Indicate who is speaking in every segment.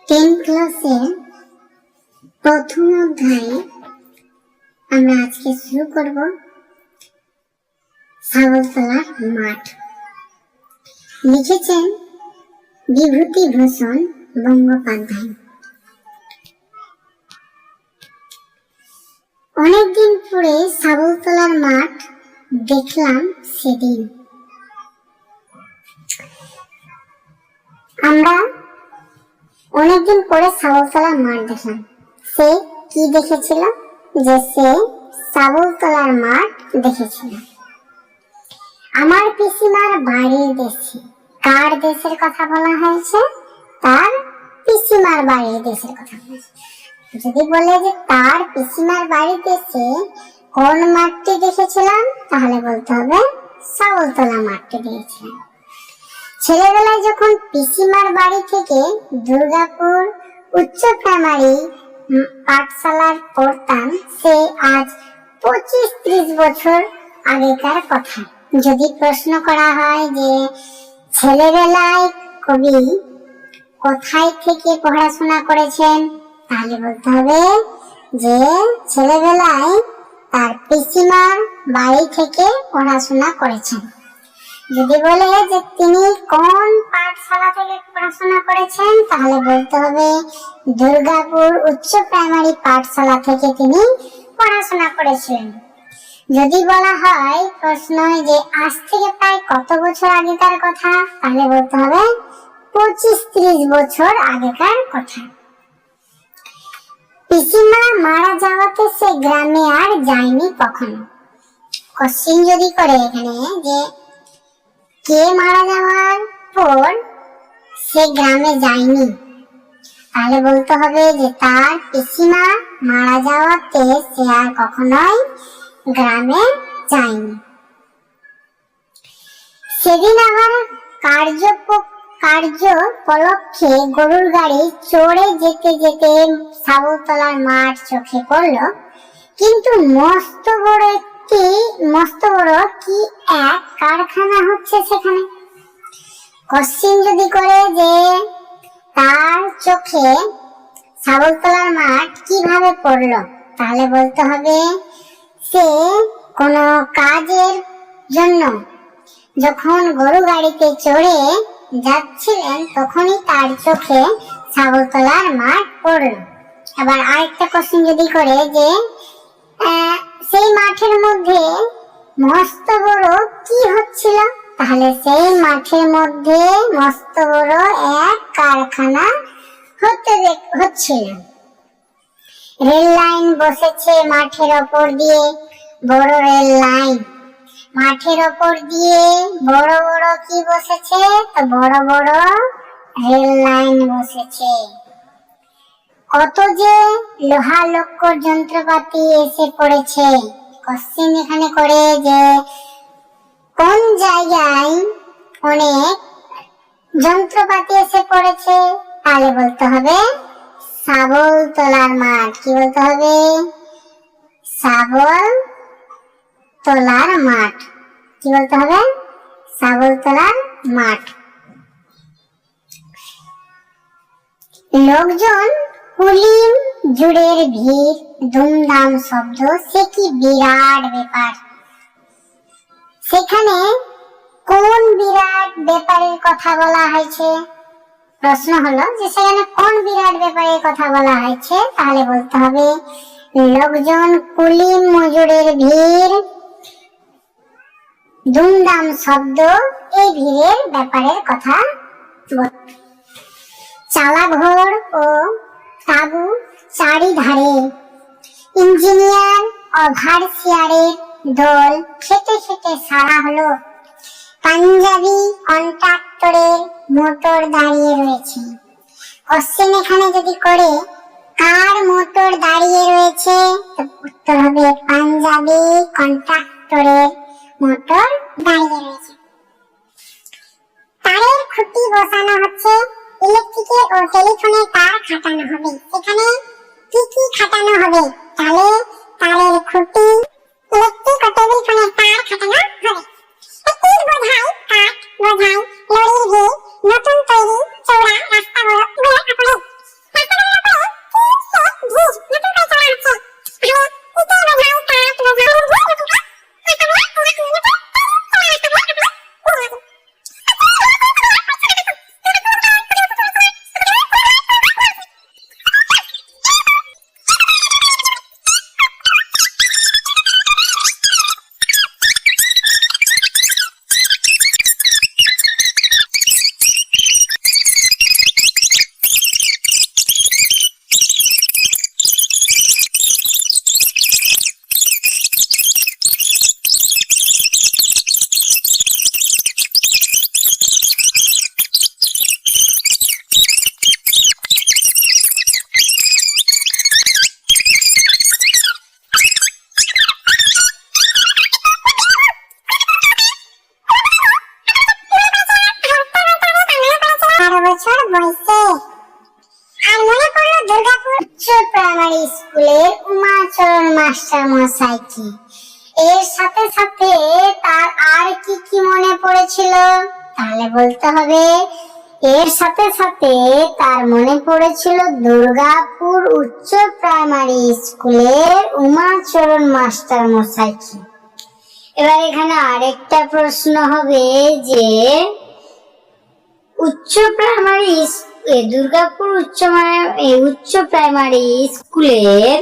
Speaker 1: 10 ক্লাসের প্রথম অধ্যায়ে আমরা আজকে শুরু করব ছাগলতলার মাঠ। লিখেছেন বিভূতিভূষণ বন্দ্যোপাধ্যায়। অনেকদিন পরে ছাগলতলার মাঠ দেখলাম সেদিন। আমরা অনেকদিন পরে ছাগলতলার মাঠ দেখলাম। সে কি দেখেছিল? যে সে ছাগলতলার মাঠ দেখেছিল। আমার পিসিমার বাড়ির দেশে। কার দেশের কথা বলা হয়েছে? তার পিসিমার বাড়ির দেশের কথা বলেছে। যদি বলে যে তার পিসিমার বাড়ির দেশে কোন মাঠটি দেখেছিলাম, তাহলে বলতে হবে ছাগলতলা মাঠটি দেখেছিলাম। ছেলেবেলায় যখন পিসিমার বাড়ি থেকে দুর্গাপুর উচ্চ প্রাইমারি পাঠশালার পড়তাম, সে আজ 25-30 বছর আগেকার কথা। যদি প্রশ্ন করা হয় যে ছেলেবেলায় কবি কোথায় থেকে পড়াশোনা করেছেন, তাহলে বলতে হবে যে ছেলেবেলায় তার পিসিমার বাড়ি থেকে পড়াশোনা করেছেন। যদি বলে যে তিনি কোন পাঠশালা থেকে পড়াশোনা করেছেন, তাহলে বলতে হবে দুর্গাপুর উচ্চ প্রাইমারি পাঠশালা থেকে তিনি পড়াশোনা করেছিলেন। যদি বলা হয় প্রশ্ন যে আজ থেকে প্রায় কত বছর আগেকার কথা, তাহলে বলতে হবে 25-30 বছর আগেকার কথা। পিসিমা মারা যাওয়াতে সে গ্রামে আর যায়নি কখনো। কোশ্চেন যদি করে এখানে যে কে মারা যাওয়ার পর সে গ্রামে যায়নি, তাহলে বলতে হবে যে তার পিসিমা মারা যাওয়াতে সে আর কখনোই গ্রামে যায়নি। সেদিন আবার কার্য উপলক্ষে গরুর গাড়ি চড়ে যেতে যেতে ছাগলতলার মাঠ চোখে পড়লো। কিন্তু মস্ত বড় কি এক কারখানা হচ্ছে সেখানে। কোশ্চেন যদি করে যে তার চোখে ছাগলতলার মাঠ কিভাবে পড়লো, তাহলে বলতে হবে সে কোনো কাজের জন্য যখন গরু গাড়িতে চড়ে যাচ্ছিলেন, তখনই তার চোখে ছাগলতলার মাঠ পড়লো। আবার আরেকটা কোশ্চেন যদি করে যে সেই মাঠের মধ্যে মস্ত বড় কি হচ্ছিল, তাহলে সেই মাঠের মধ্যে মস্ত বড় এক কারখানা হচ্ছিল। রেল লাইন বসেছে মাঠের ওপর দিয়ে, বড় রেল লাইন। মাঠের ওপর দিয়ে বড় বড় কি বসেছে? তো বড় বড় রেল লাইন বসেছে। কত যে লোহা লক্কর যন্ত্রপাতি এসে পড়েছে। কোশ্চেন এখানে করে যে কোন জায়গায় অনেক যন্ত্রপাতি এসে পড়েছে, তাহলে বলতে হবে ছাগলতলার মাঠ। কি বলতে হবে? ছাগলতলার মাঠ। কি বলতে হবে? ছাগলতলার মাঠ। লোকজন, কুলিম জুড়ের ভিড়, ধুমধাম শব্দ, সে কি বিরাট ব্যাপার। সেখানে কোন বিরাট ব্যাপারের কথা বলা হয়েছে? প্রশ্ন হলো যে সেখানে কোন বিরাট ব্যাপারের কথা বলা হয়েছে, তাহলে বলতে হবে লোকজন, কুলিম মজুরের ভিড়, ধুমধাম শব্দ, এই ভিড়ের ব্যাপারের কথা। চালাঘর ও তাবু চারিধারে, ইঞ্জিনিয়ার ওভারসিয়ারের দল খেতে খেতে সারা হলো। পাঞ্জাবি কন্ট্রাক্টরের মোটর দাঁড়িয়ে রয়েছে। কোশ্চেন এখানে যদি করে কার মোটর দাঁড়িয়ে রয়েছে, তো উত্তর হবে পাঞ্জাবি কন্ট্রাক্টরের মোটর দাঁড়িয়ে রয়েছে। তারের খুঁটি বসানো হচ্ছে, ইলেকট্রিকের ও টেলিফোনের তার খাটানো হবে। সেখানে কি কি খাটানো হবে? তাহলে তারের খুঁটি, ইলেকট্রিক ও টেলিফোনের তার খাটানো হবে। একটি বোঝাই কাঠ, বোঝাই লরির ভিড়, নতুন তৈরি চৌড়া রাস্তাগুলো আপনি বইছে। আর মনে পড়লো দুর্গাপুর উচ্চ প্রাইমারি স্কুলের উমাচরণ মাস্টার মশাইকে। এর সাথে সাথে তার আর কি কি মনে পড়েছিল? তাহলে বলতে হবে এর সাথে সাথে তার মনে পড়েছিল দুর্গাপুর উচ্চ প্রাইমারি স্কুলের উমাচরণ মাস্টার মশাইকে। এবার এখানে আরেকটা প্রশ্ন হবে যে দুর্গাপুর উচ্চ প্রাইমারি স্কুলের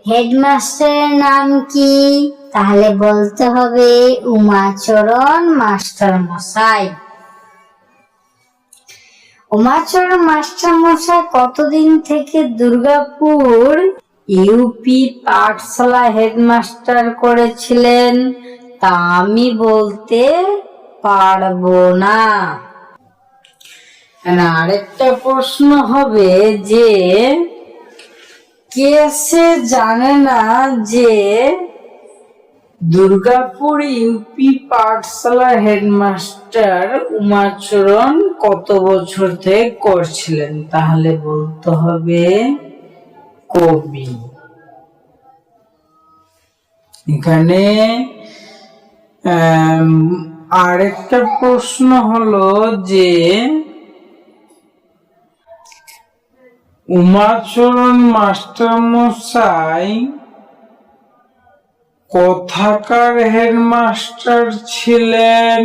Speaker 1: হেডমাস্টারের নাম কি? তাহলে বলতে হবে উমাচরণ মাস্টার মশাই। উমাচরণ মাস্টার মশাই কতদিন থেকে দুর্গাপুর ইউপি পাঠশালা হেডমাস্টার করেছিলেন তা আমি বলতে পারবো না। আরেকটা প্রশ্ন হবে যে কে সে জানে না যে দুর্গাপুর ইউপি পাঠশালা হেডমাস্টার উমাচরণ কত বছর থেকে করছিলেন? তাহলে বলতে হবে কবি। এখানে আরেকটা প্রশ্ন হলো যে উমাচরণ মাস্টার মশাই কোথাকার হেডমাস্টার ছিলেন?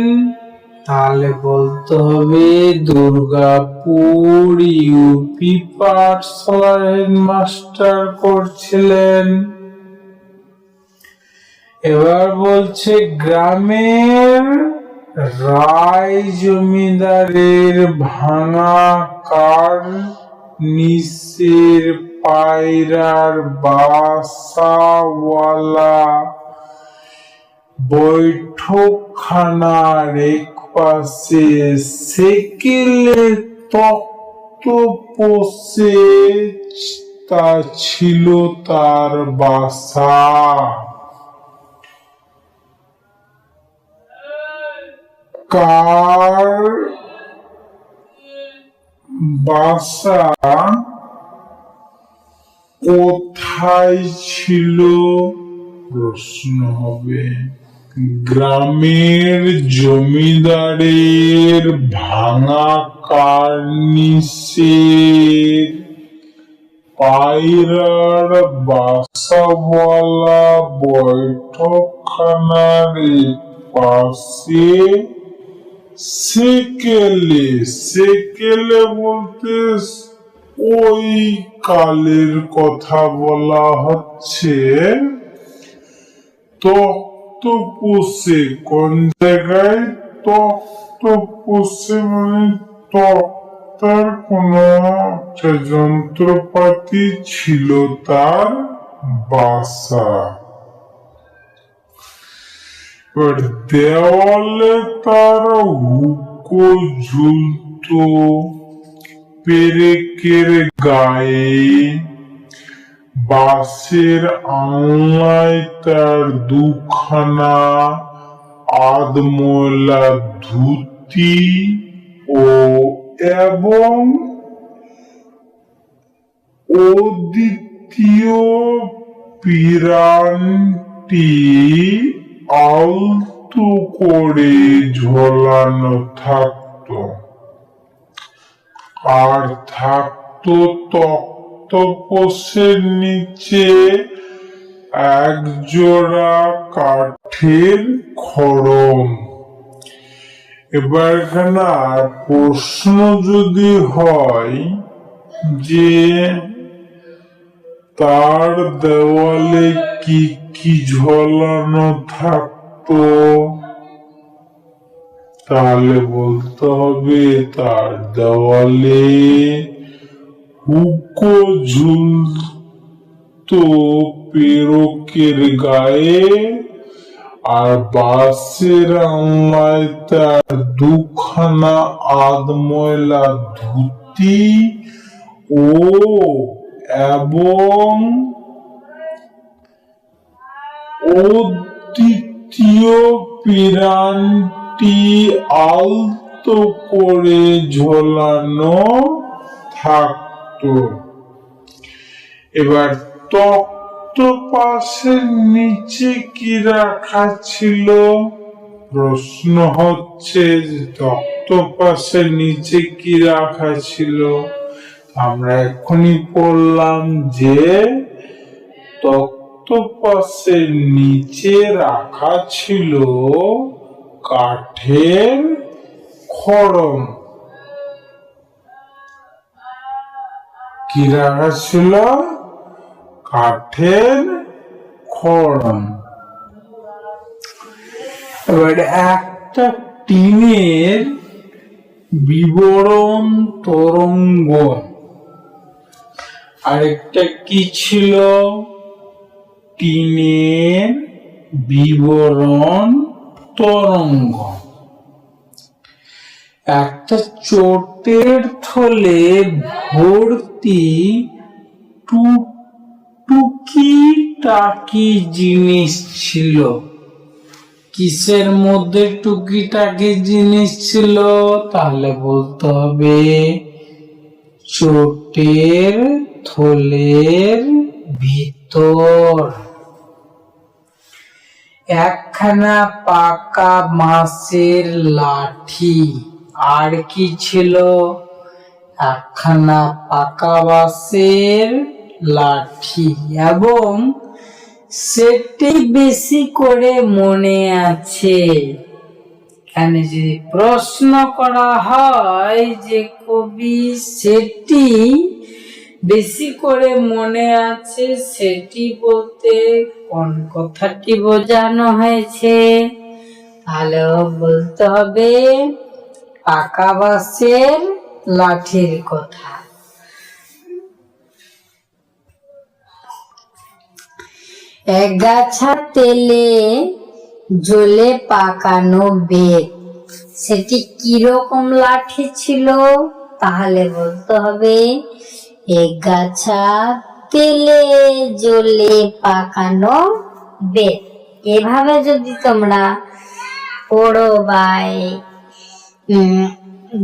Speaker 1: তাহলে বলতে হবে দুর্গাপুর ইউপি পাঠশালার হেডমাস্টার করছিলেন। এবার বলছে গ্রামের রায় জমিদারের ভাঙা কার নিচের পায়রার বাসাওয়ালা বৈঠকখানার এক পাশে সেকেলে তক্ত পোষে তা ছিল তার বাসা। কার বাসা কোথায় ছিল? প্রশ্ন হবে গ্রামের জমিদারের ভাঙা কার্নিশের পায়রার বাসাওয়ালা বৈঠকখানার পাশে সেকেলে বলতে ওই কালের কথা বলা হচ্ছে। তক্ত পোষে কোন জায়গায়? তক্ত পোষে মানে তক্তার কোন যন্ত্রপাতি ছিল তার বাসা। দেওয়ালে তার হুকো ঝুলতো পেরেকের গায়ে, বাঁশের আলনায় তার দুখানা আধময়লা ধুতি এবং অদ্বিতীয় পিরানটি আলতো করে ঝোলানো থাকতো। আর থাকতো তক্তপোষের নিচে একজোড়া কাঠের খড়ম। এবার এখানে প্রশ্ন যদি হয় যে তার দেওয়ালে কি কি ঝোলানো থাকতো, তাহলে বলতে হবে তার দেওয়ালে হুকো ঝুলতো পেরেকের গায়ে, আর বাঁশের আলনায় তার দুখানা আধময়লা ধুতি এবং অদ্বিতীয় পিরানটি আলতো
Speaker 2: করে ঝোলানো থাকতো। এবার তক্ত পাশের নিচে কি রাখা ছিল? প্রশ্ন হচ্ছে যে তক্ত পাশের নিচে কি রাখা ছিল? আমরা এখনই পড়লাম যে তক্ত পাশের নিচে রাখা ছিল কাঠের খড়ম। কি রাখা ছিল? কাঠের খড়ম। এবার একটা টিনের বিবরণ তরঙ্গ, আরেকটা কি ছিল? টিনের বিবরণ তরঙ্গ। একটা চটের থলে ভর্তি টুকি টাকি জিনিস ছিল। কিসের মধ্যে টুকিটাকি জিনিস ছিল? তাহলে বলতে হবে চটের থলের ভিতর। একখানা পাকা বাঁশের লাঠি। আর কি ছিল? একখানা পাকা বাঁশের লাঠি, এবং সেটি বেশি করে মনে আছে। এখানে যদি প্রশ্ন করা হয় যে কবি সেটি বেশি করে মনে আছে, সেটি বলতে কোন কথাটি বোঝানো হয়েছে? তাহলে বলতে হবে পাকা বাঁশের লাঠির কথা। এক গাছা তেলে জ্বলে পাকানো বেত, সেটি কিরকম লাঠি ছিল? তাহলে বলতে হবে এক গাছা তেলে জ্বলে পাকানো বেত। এভাবে যদি তোমরা পড়ো বা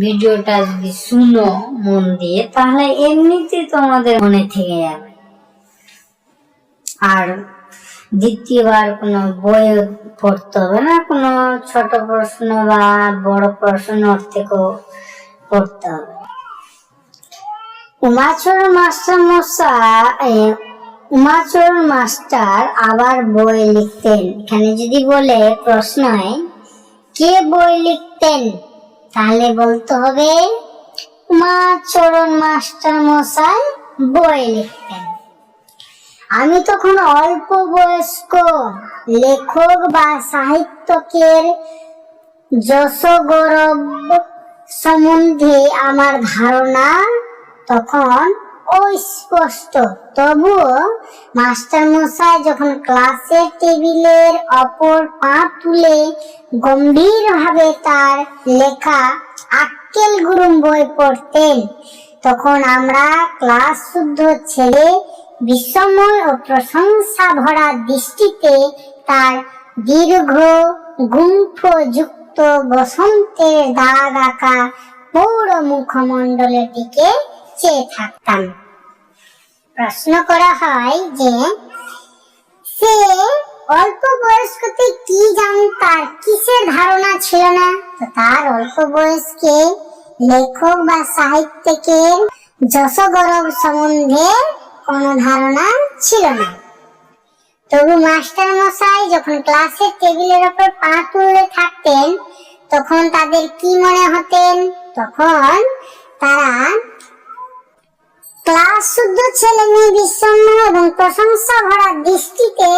Speaker 2: ভিডিওটা যদি শুনো মন দিয়ে, তাহলে এমনিতে তোমাদের মনে থেকে যাবে। আর দ্বিতীয়বার কোনো বই পড়তে হবে না, কোনো ছোট প্রশ্ন বা বড় প্রশ্ন থেকেও পড়তে হবে। উমাচরণ মাস্টার আবার বই লিখতেন। এখানে যদি বলে প্রশ্নে কে বই লিখতেন, তাহলে বলতে হবে উমাচরণ মাস্টার মশাই বই লিখতেন। আমি তখন অল্প বয়স্ক লেখক বা সাহিত্যিকের যশগৌরব সম্বন্ধে আমার ধারণা তখন অস্পষ্ট। তবুও মাস্টার মশাই যখন ক্লাসের টেবিলের অপর পা তুলে গম্ভীরভাবে তার লেখা আক্কেল গুরুম বই পড়তেন, তখন আমরা ক্লাস শুদ্ধ ছেলে বিস্ময় ও প্রশংসা ভরা দৃষ্টিতে তার দীর্ঘ গুম্ফযুক্ত বসন্তের দাগ আঁকা পৌর মুখমণ্ডলের দিকে চেয়ে থাকতাম। প্রশ্ন করা হয় যে সে অল্প বয়স্কতে কি জানতার, কিসের ধারণা ছিল না? তো তার অল্প বয়স্কে লেখক বা সাহিত্যিকের যশগৌরব সম্বন্ধে কোনো ধারণা ছিল না। তবু মাস্টার মশাই যখন ক্লাসের টেবিলের উপর পা তুলে থাকতেন, তখন তাদের কি মনে হতেন? তখন তারা ক্লাস শুদ্ধ ছেলে মেয়ে বিস্ময় এবং প্রশংসা ভরা দৃষ্টিতে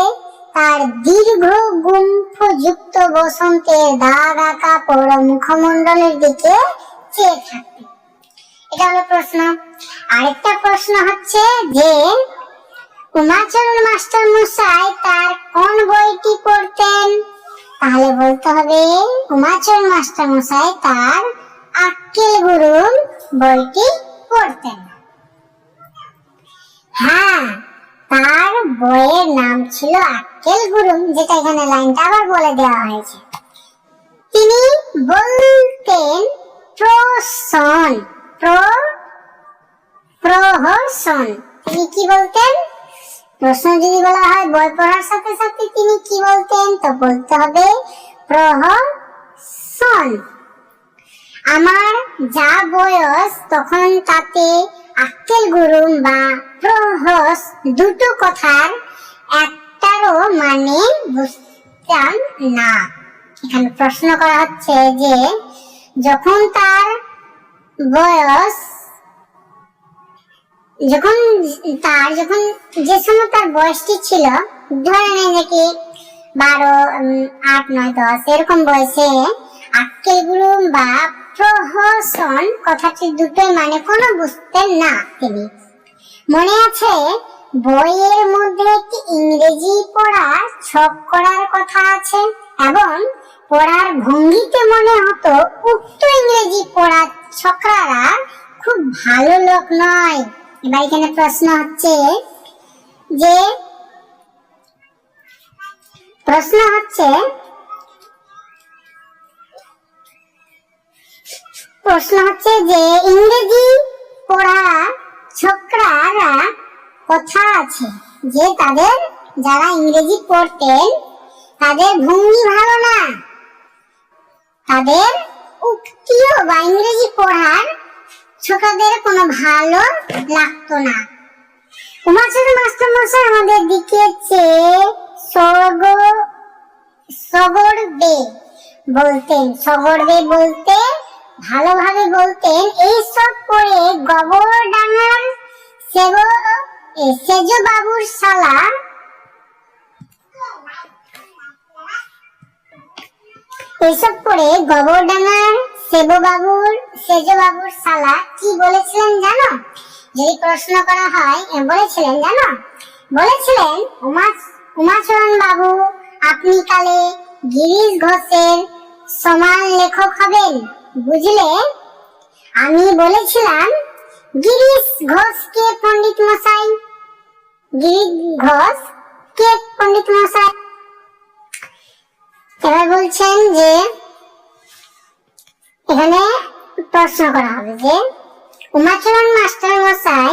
Speaker 2: তার দীর্ঘ গুম্ফযুক্ত বসন্তের দাগ আঁকা পৌর মুখমণ্ডলের দিকে চেয়ে থাকতেন। এটা হলো প্রশ্ন। আরেকটা প্রশ্ন হচ্ছে যে উমাচরণ মাস্টার মশাই তার কোন বইটি পড়তেন? তাহলে বলতে হবে উমাচরণ মাস্টার মশাই তার আক্কেল গুরুম বইটি পড়তেন। হ্যাঁ, তার বইয়ের নাম ছিল আক্কেল গুরুম, যেটা এখানে লাইনটা আবার বলে দেওয়া হয়েছে। তিনি বলতেন প্রহসন, প্রহসন। তিনি কি বলতেন? প্রশ্ন যদি বলা হয় বই পড়ার সাথে সাথে তিনি কি বলতেন, তো বলতে হবে প্রহসন। আমার যা বয়স তখন তাতে আক্কেল গুরুম বা প্রহস দুটো কথার একটারও মানে বুঝতাম না। এখানে প্রশ্ন করা হচ্ছে যে যখন তার বয়স, যখন যে সময় তার বয়সটি ছিল, ধরে নেই যে কি 12, 8, 9, 10 এরকম বয়সে আক্কেল গুরুম বা প্রহসন কথাটি দুটোই মানে কোনো বুঝতেন না তিনি। মনে আছে বইয়ের মধ্যে একটি ইংরেজি পড়ার ছক করার কথা আছে এবং পড়ার ভঙ্গিতে মনে হতো উক্ত ইংরেজি পড়ার ছকরারা খুব ভালো লোক নয়। এবার এখানে প্রশ্ন হচ্ছে যে ইংরেজি পড়া ছোকরারা কথা আছে যে তাদের, যারা ইংরেজি পড়তেন তাদের ভঙ্গি ভালো না, তাদের উক্তিও বা ইংরেজি পড়ার ছোকরাদের কোনো ভালো লাগতো না। উমাচরণ মাস্টারমশাই আমাদের দিকে চেয়ে সগড়বে বলতে ভালোভাবে বলতেন। এইসব পড়ে গোবরডাঙ্গার সেজ বাবুর শালা সেজ বাবুর শালা কি বলেছিলেন জানো? যদি প্রশ্ন করা হয় বলেছিলেন জানো? বলেছিলেন উমাচরণ বাবু আপনি কালে গিরিশ ঘোষের সমান লেখক হবেন, বুঝলে? আমি বলেছিলাম গিরিশ ঘোষ কে পণ্ডিত মশাই? এবার বলছেন যে এখানে প্রশ্ন করা হবে যে উমাচরণ মাস্টার মশাই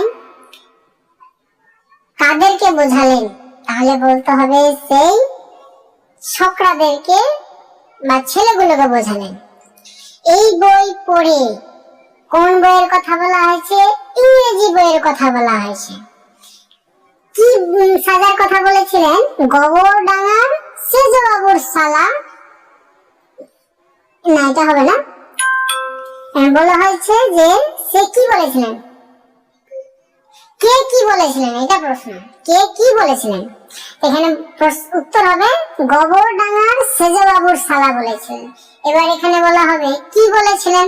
Speaker 2: কাদেরকে বোঝালেন? তাহলে বলতে হবে সেই ছোকরাদেরকে বা ছেলেগুলোকে বোঝালেন। এই বই পড়ে কোন বইয়ের কথা বলা হয়েছে? ইংরেজি বইয়ের কথা বলা হয়েছে। কি সাজার কথা বলেছিলেন? গোবরডাঙ্গার সেজ বাবুর শালা। না, এটা হবে না। বলা হয়েছে যে সে কি বলেছিলেন, কে কি বলেছিলেন, এটা প্রশ্ন। কে কি বলেছিলেন? এখানে উত্তর হবে গোবরডাঙ্গার সেজ বাবুর শালা বলেছিলেন। এবার এখানে বলা হবে কি বলেছিলেন?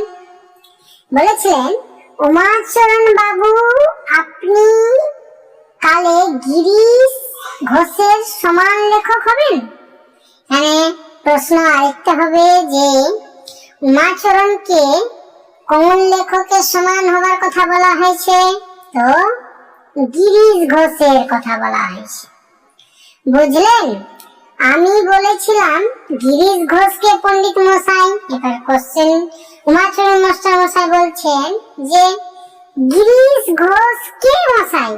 Speaker 2: বলেছিলেন উমাচরণ বাবু আপনি কালে গিরিশ ঘোষের সমান লেখক হবেন। মানে প্রশ্ন আরেকটা হবে যে উমাচরণকে কোন লেখকের সমান হবার কথা বলা হয়েছে? তো গিরিশ ঘোষের কথা বলা হয়েছে, বুঝলেন? আমি বলেছিলাম গিরিশ ঘোষকে পণ্ডিত মশাই। এবার কোশ্চেন, উমাচরণ মাস্টার মশাই বলছেন যে গিরিশ ঘোষ কে মশাই?